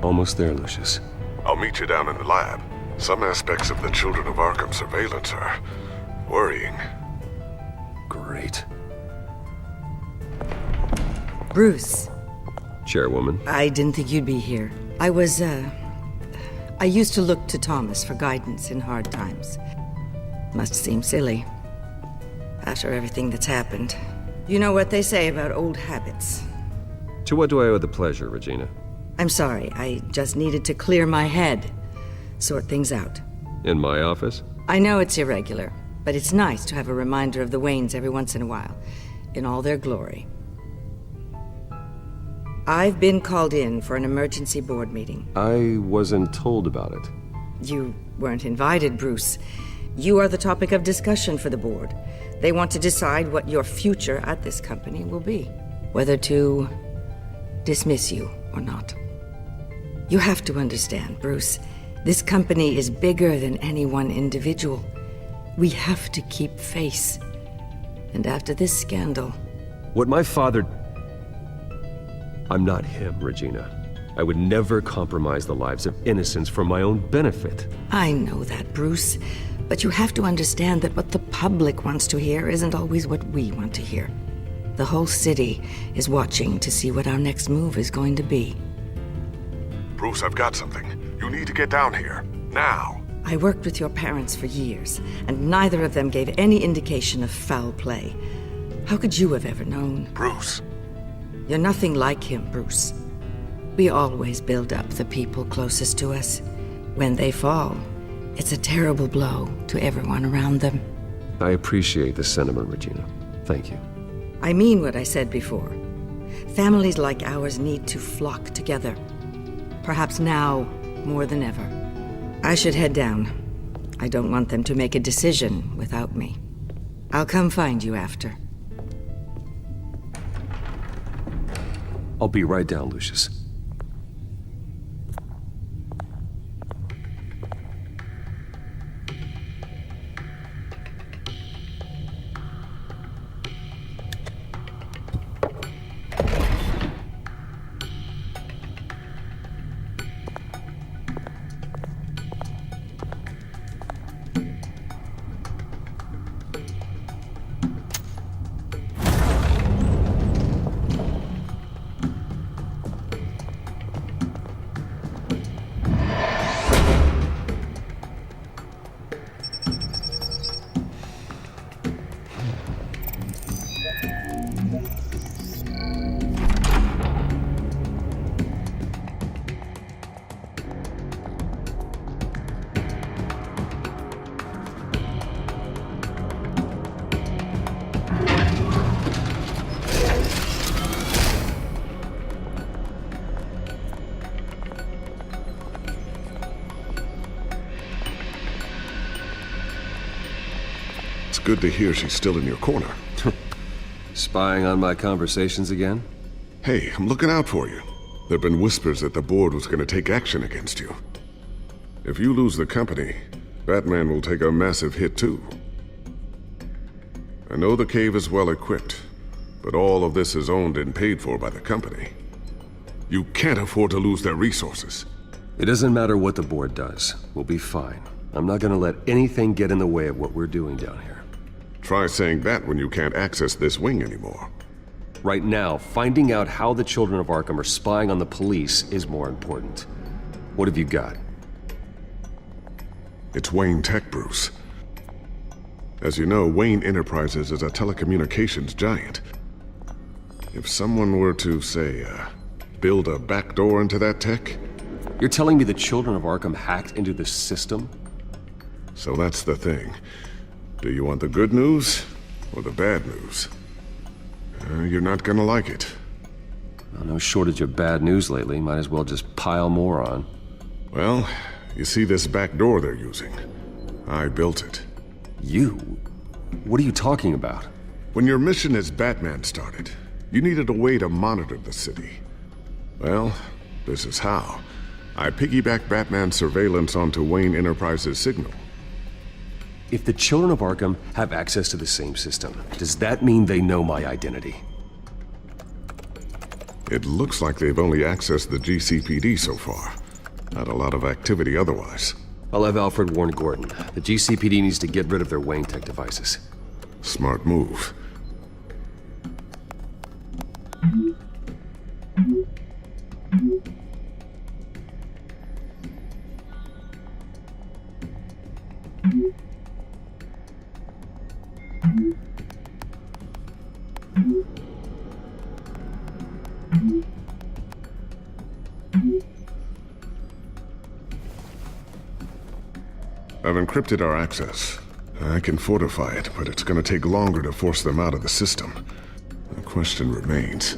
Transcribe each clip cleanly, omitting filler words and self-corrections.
Almost there, Lucius. I'll meet you down in the lab. Some aspects of the Children of Arkham surveillance are worrying. Great. Bruce, Chairwoman. I didn't think you'd be here. I used to look to Thomas for guidance in hard times. Must seem silly. After everything that's happened. You know what they say about old habits. To what do I owe the pleasure, Regina? I'm sorry, I just needed to clear my head. Sort things out. In my office? I know it's irregular, but it's nice to have a reminder of the Waynes every once in a while, in all their glory. I've been called in for an emergency board meeting. I wasn't told about it. You weren't invited, Bruce. You are the topic of discussion for the board. They want to decide what your future at this company will be. Whether to dismiss you or not. You have to understand, Bruce. This company is bigger than any one individual. We have to keep face. And after this scandal... What my father... I'm not him, Regina. I would never compromise the lives of innocents for my own benefit. I know that, Bruce. But you have to understand that what the public wants to hear isn't always what we want to hear. The whole city is watching to see what our next move is going to be. Bruce, I've got something. You need to get down here. Now. I worked with your parents for years, and neither of them gave any indication of foul play. How could you have ever known? Bruce. You're nothing like him, Bruce. We always build up the people closest to us. When they fall, it's a terrible blow to everyone around them. I appreciate the sentiment, Regina. Thank you. I mean what I said before. Families like ours need to flock together. Perhaps now more than ever. I should head down. I don't want them to make a decision without me. I'll come find you after. I'll be right down, Lucius. It's good to hear she's still in your corner. Spying on my conversations again? Hey, I'm looking out for you. There've been whispers that the board was gonna take action against you. If you lose the company, Batman will take a massive hit too. I know the cave is well equipped, but all of this is owned and paid for by the company. You can't afford to lose their resources. It doesn't matter what the board does. We'll be fine. I'm not gonna let anything get in the way of what we're doing down here. Try saying that when you can't access this wing anymore. Right now, finding out how the Children of Arkham are spying on the police is more important. What have you got? It's Wayne Tech, Bruce. As you know, Wayne Enterprises is a telecommunications giant. If someone were to, say, build a backdoor into that tech... You're telling me the Children of Arkham hacked into the system? So that's the thing. Do you want the good news or the bad news? You're not gonna like it. Well, no shortage of bad news lately. Might as well just pile more on. Well, you see this back door they're using? I built it. You? What are you talking about? When your mission as Batman started, you needed a way to monitor the city. Well, this is how. I piggybacked Batman's surveillance onto Wayne Enterprises' signal. If the Children of Arkham have access to the same system, does that mean they know my identity? It looks like they've only accessed the GCPD so far. Not a lot of activity otherwise. I'll have Alfred warn Gordon. The GCPD needs to get rid of their Wayne Tech devices. Smart move. I've encrypted our access. I can fortify it, but it's gonna take longer to force them out of the system. The question remains,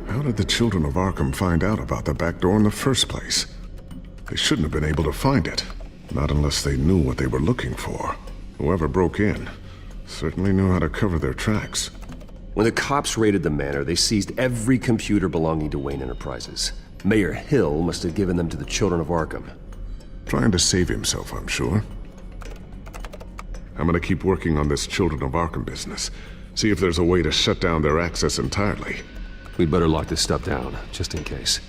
how did the children of Arkham find out about the back door in the first place? They shouldn't have been able to find it. Not unless they knew what they were looking for. Whoever broke in certainly knew how to cover their tracks. When the cops raided the manor, they seized every computer belonging to Wayne Enterprises. Mayor Hill must have given them to the children of Arkham. Trying to save himself, I'm sure. I'm gonna keep working on this Children of Arkham business. See if there's a way to shut down their access entirely. We'd better lock this stuff down, just in case.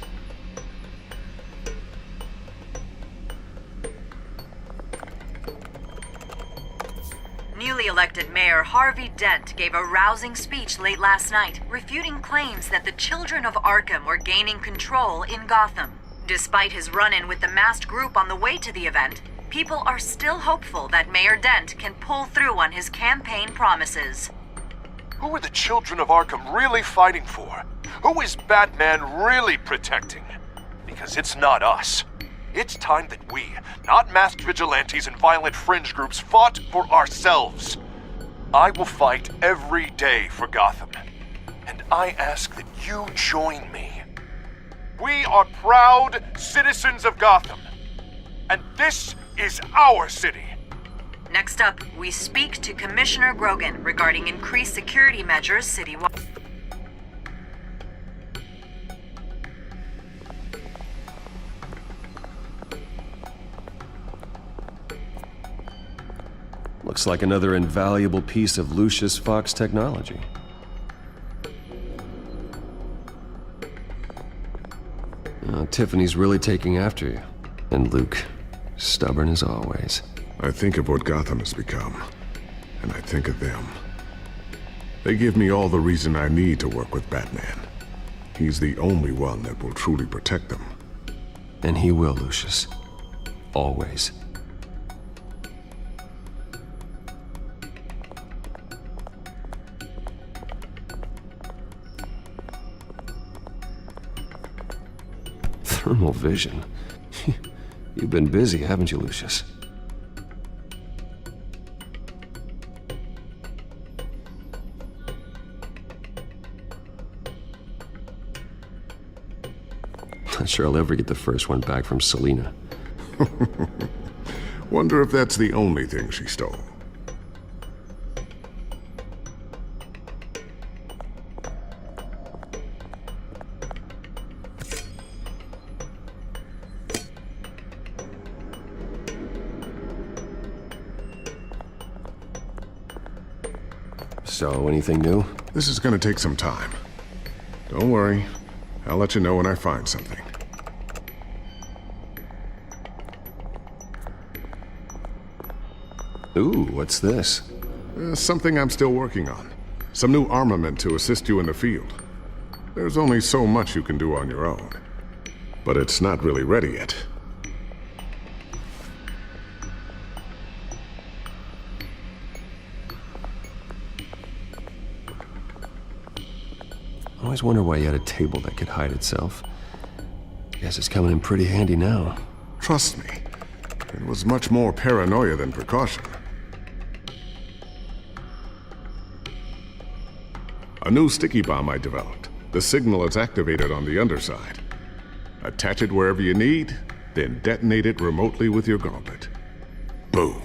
Newly elected Mayor Harvey Dent gave a rousing speech late last night, refuting claims that the children of Arkham were gaining control in Gotham. Despite his run-in with the masked group on the way to the event, people are still hopeful that Mayor Dent can pull through on his campaign promises. Who are the children of Arkham really fighting for? Who is Batman really protecting? Because it's not us. It's time that we, not masked vigilantes and violent fringe groups, fought for ourselves. I will fight every day for Gotham. And I ask that you join me. We are proud citizens of Gotham. And this is our city. Next up, we speak to Commissioner Grogan regarding increased security measures citywide. Looks like another invaluable piece of Lucius Fox technology. Tiffany's really taking after you. And Luke, stubborn as always. I think of what Gotham has become, and I think of them. They give me all the reason I need to work with Batman. He's the only one that will truly protect them. And he will, Lucius. Always. Thermal vision. You've been busy, haven't you, Lucius? Not sure I'll ever get the first one back from Selina. Wonder if that's the only thing she stole. So, anything new? This is gonna take some time. Don't worry. I'll let you know when I find something. Ooh, what's this? Something I'm still working on. Some new armament to assist you in the field. There's only so much you can do on your own. But it's not really ready yet. I always wonder why you had a table that could hide itself. Guess it's coming in pretty handy now. Trust me, it was much more paranoia than precaution. A new sticky bomb I developed. The signal is activated on the underside. Attach it wherever you need, then detonate it remotely with your gauntlet. Boom.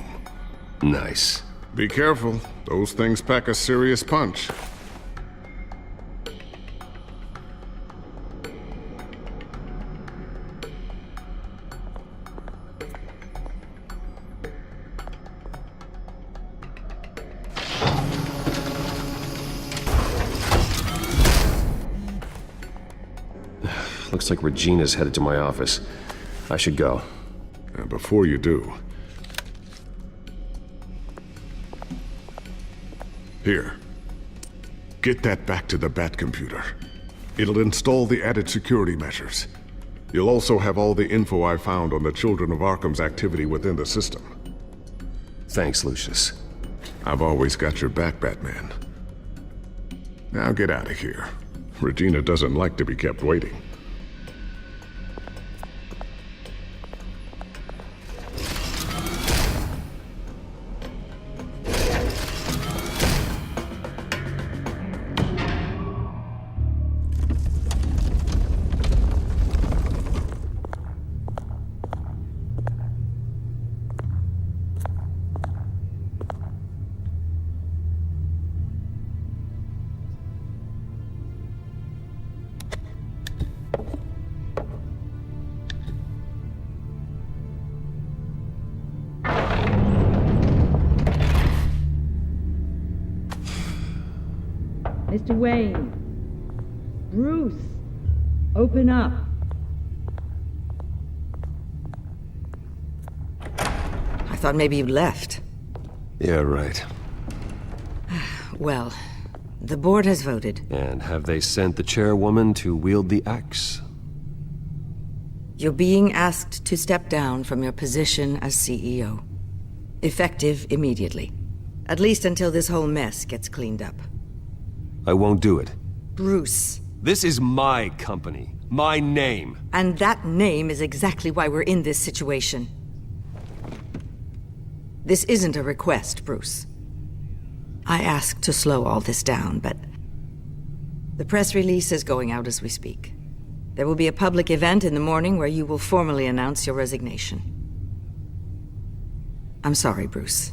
Nice. Be careful, those things pack a serious punch. Looks like Regina's headed to my office. I should go. And before you do... Here. Get that back to the Bat computer. It'll install the added security measures. You'll also have all the info I found on the Children of Arkham's activity within the system. Thanks, Lucius. I've always got your back, Batman. Now get out of here. Regina doesn't like to be kept waiting. Mr. Wayne. Bruce. Open up. I thought maybe you'd left. Yeah, right. Well, the board has voted. And have they sent the chairwoman to wield the axe? You're being asked to step down from your position as CEO. Effective immediately. At least until this whole mess gets cleaned up. I won't do it. Bruce. This is my company. My name. And that name is exactly why we're in this situation. This isn't a request, Bruce. I asked to slow all this down, but... the press release is going out as we speak. There will be a public event in the morning where you will formally announce your resignation. I'm sorry, Bruce.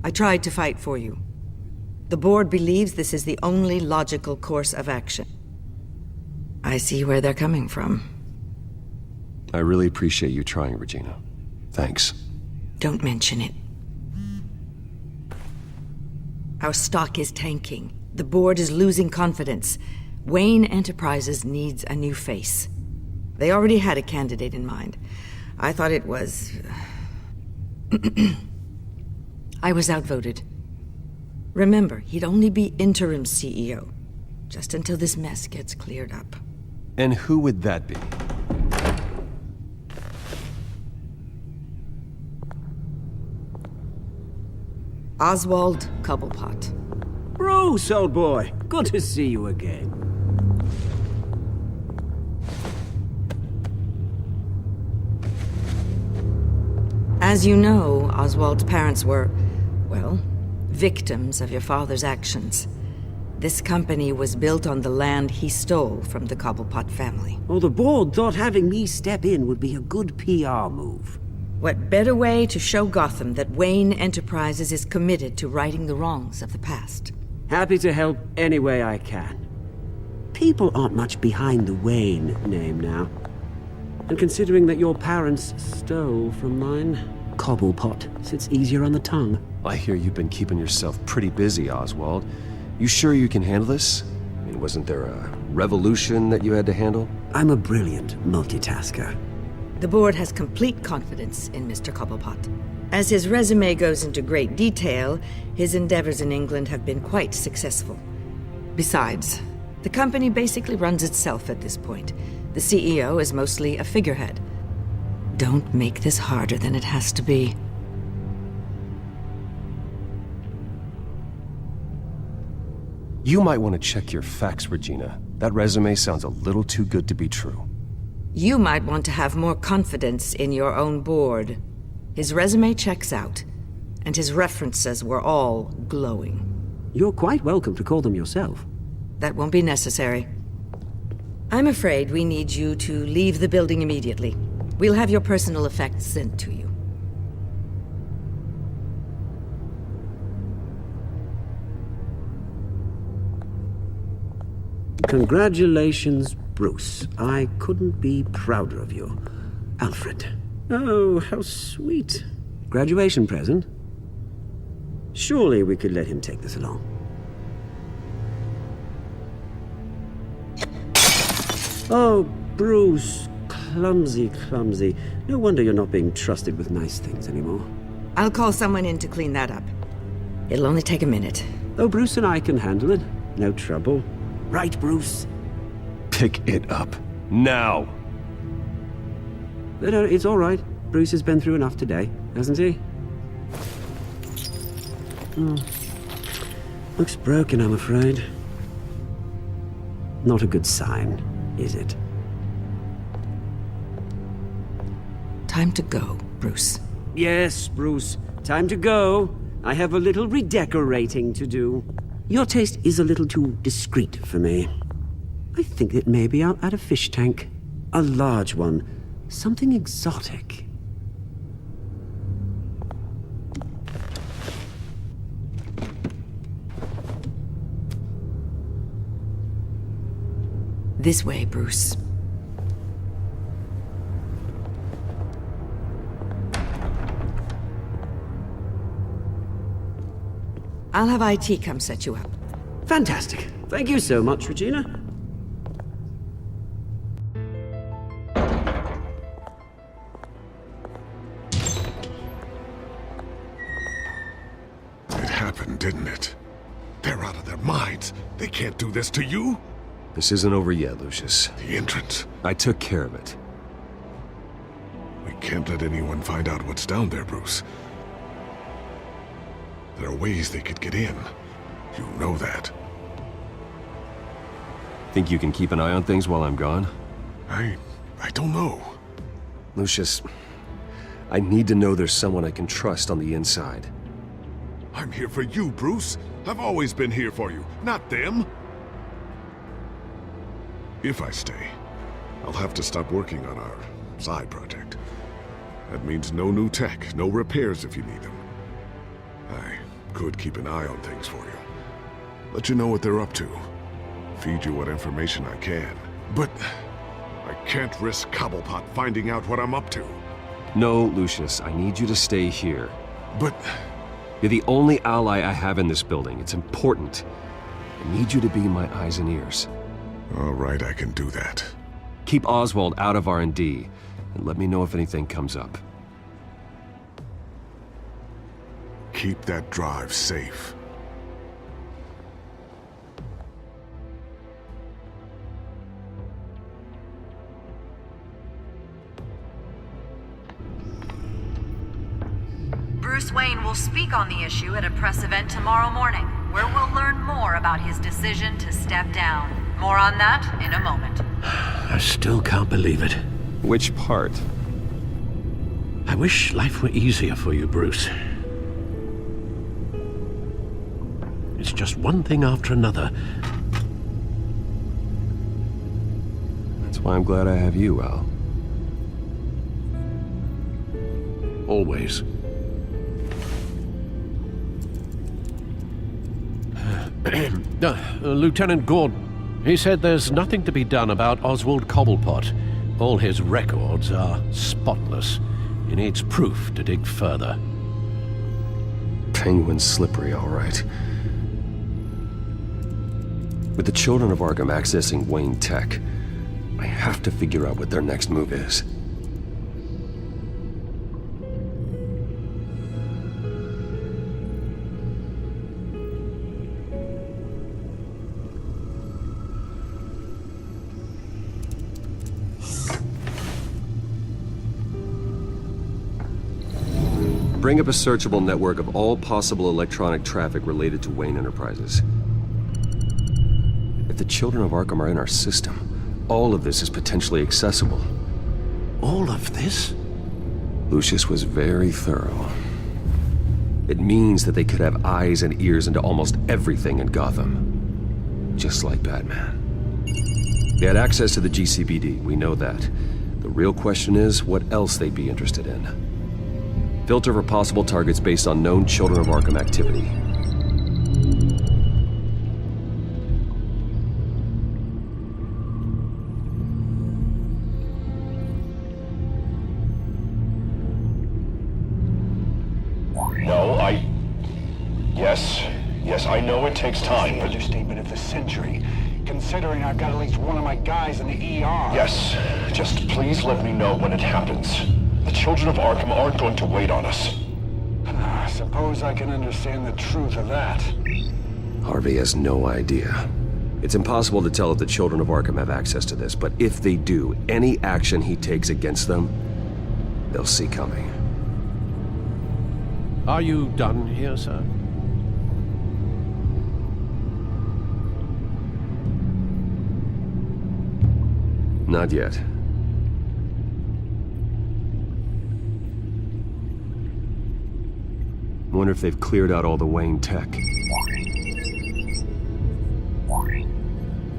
I tried to fight for you. The board believes this is the only logical course of action. I see where they're coming from. I really appreciate you trying, Regina. Thanks. Don't mention it. Our stock is tanking. The board is losing confidence. Wayne Enterprises needs a new face. They already had a candidate in mind. I thought it was... I was outvoted. Remember, he'd only be interim CEO, just until this mess gets cleared up. And who would that be? Oswald Cobblepot. Bruce, old boy. Good to see you again. As you know, Oswald's parents were, well, victims of your father's actions. This company was built on the land he stole from the Cobblepot family. Well, the board thought having me step in would be a good PR move. What better way to show Gotham that Wayne Enterprises is committed to righting the wrongs of the past? Happy to help any way I can. People aren't much behind the Wayne name now. And considering that your parents stole from mine, Cobblepot sits easier on the tongue. I hear you've been keeping yourself pretty busy, Oswald. You sure you can handle this? I mean, wasn't there a revolution that you had to handle? I'm a brilliant multitasker. The board has complete confidence in Mr. Cobblepot. As his resume goes into great detail, his endeavors in England have been quite successful. Besides, the company basically runs itself at this point. The CEO is mostly a figurehead. Don't make this harder than it has to be. You might want to check your facts, Regina. That resume sounds a little too good to be true. You might want to have more confidence in your own board. His resume checks out, and his references were all glowing. You're quite welcome to call them yourself. That won't be necessary. I'm afraid we need you to leave the building immediately. We'll have your personal effects sent to you. Congratulations, Bruce. I couldn't be prouder of you. Alfred. Oh, how sweet. Graduation present? Surely we could let him take this along. Oh, Bruce, clumsy, clumsy. No wonder you're not being trusted with nice things anymore. I'll call someone in to clean that up. It'll only take a minute. Oh, Bruce and I can handle it. No trouble. Right, Bruce? Pick it up. Now! No, it's all right. Bruce has been through enough today, hasn't he? Looks broken, I'm afraid. Not a good sign, is it? Time to go, Bruce. Yes, Bruce. Time to go. I have a little redecorating to do. Your taste is a little too discreet for me. I think that maybe I'll add a fish tank. A large one. Something exotic. This way, Bruce. I'll have IT come set you up. Fantastic. Thank you so much, Regina. It happened, didn't it? They're out of their minds. They can't do this to you. This isn't over yet, Lucius. The entrance. I took care of it. We can't let anyone find out what's down there, Bruce. There are ways they could get in. You know that. Think you can keep an eye on things while I'm gone? I don't know. Lucius, I need to know there's someone I can trust on the inside. I'm here for you, Bruce. I've always been here for you, not them. If I stay, I'll have to stop working on our side project. That means no new tech, no repairs if you need them. I could keep an eye on things for you. Let you know what they're up to. Feed you what information I can. But I can't risk Cobblepot finding out what I'm up to. No, Lucius, I need you to stay here. But You're the only ally I have in this building. It's important. I need you to be my eyes and ears. all right, I can do that. Keep Oswald out of R&D, and let me know if anything comes up. Keep that drive safe. Bruce Wayne will speak on the issue at a press event tomorrow morning, where we'll learn more about his decision to step down. More on that in a moment. I still can't believe it. Which part? I wish life were easier for you, Bruce. It's just one thing after another. That's why I'm glad I have you, Al. Always. Lieutenant Gordon, he said there's nothing to be done about Oswald Cobblepot. All his records are spotless. He needs proof to dig further. Penguin's slippery, all right. With the children of Arkham accessing Wayne Tech, I have to figure out what their next move is. Bring up a searchable network of all possible electronic traffic related to Wayne Enterprises. If the children of Arkham are in our system, all of this is potentially accessible. All of this? Lucius was very thorough. It means that they could have eyes and ears into almost everything in Gotham. Just like Batman. They had access to the GCPD, we know that. The real question is what else they'd be interested in. Filter for possible targets based on known Children of Arkham activity. Yes, I know it takes time, but... Understatement of the century. considering I've got at least one of my guys in the ER. Yes, just please let me know when it happens. The children of Arkham aren't going to wait on us. I suppose I can understand the truth of that. Harvey has no idea. It's impossible to tell if the children of Arkham have access to this, but if they do, any action he takes against them, they'll see coming. Are you done here, sir? Not yet. Wonder if they've cleared out all the Wayne tech.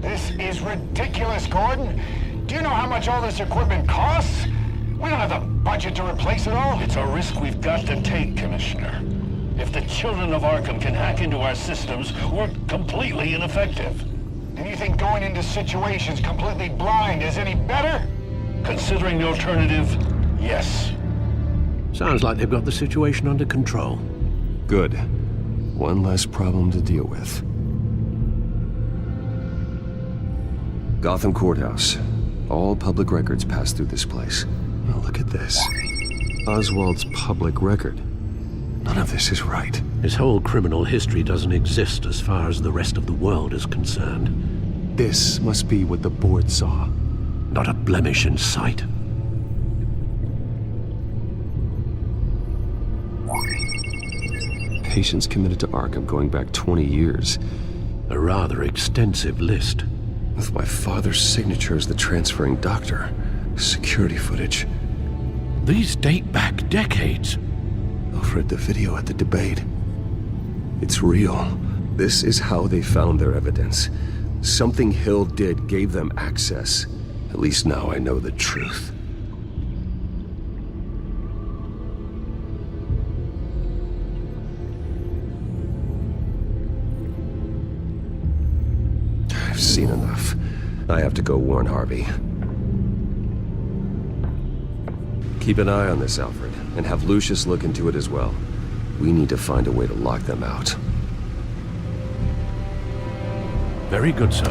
This is ridiculous, Gordon. Do you know how much all this equipment costs? We don't have the budget to replace it all. It's a risk we've got to take, Commissioner. If the children of Arkham can hack into our systems, we're completely ineffective. And you think going into situations completely blind is any better? Considering the alternative, yes. Sounds like they've got the situation under control. Good. One less problem to deal with. Gotham Courthouse. All public records pass through this place. Oh, look at this. Oswald's public record. None of this is right. His whole criminal history doesn't exist as far as the rest of the world is concerned. This must be what the board saw. Not a blemish in sight. Patients committed to Arkham going back 20 years. A rather extensive list. With my father's signature as the transferring doctor. Security footage. These date back decades. I've read the video at the debate. It's real. This is how they found their evidence. Something Hill did gave them access. At least now I know the truth. I've seen enough. I have to go warn Harvey. Keep an eye on this, Alfred, and have Lucius look into it as well. We need to find a way to lock them out. Very good, sir.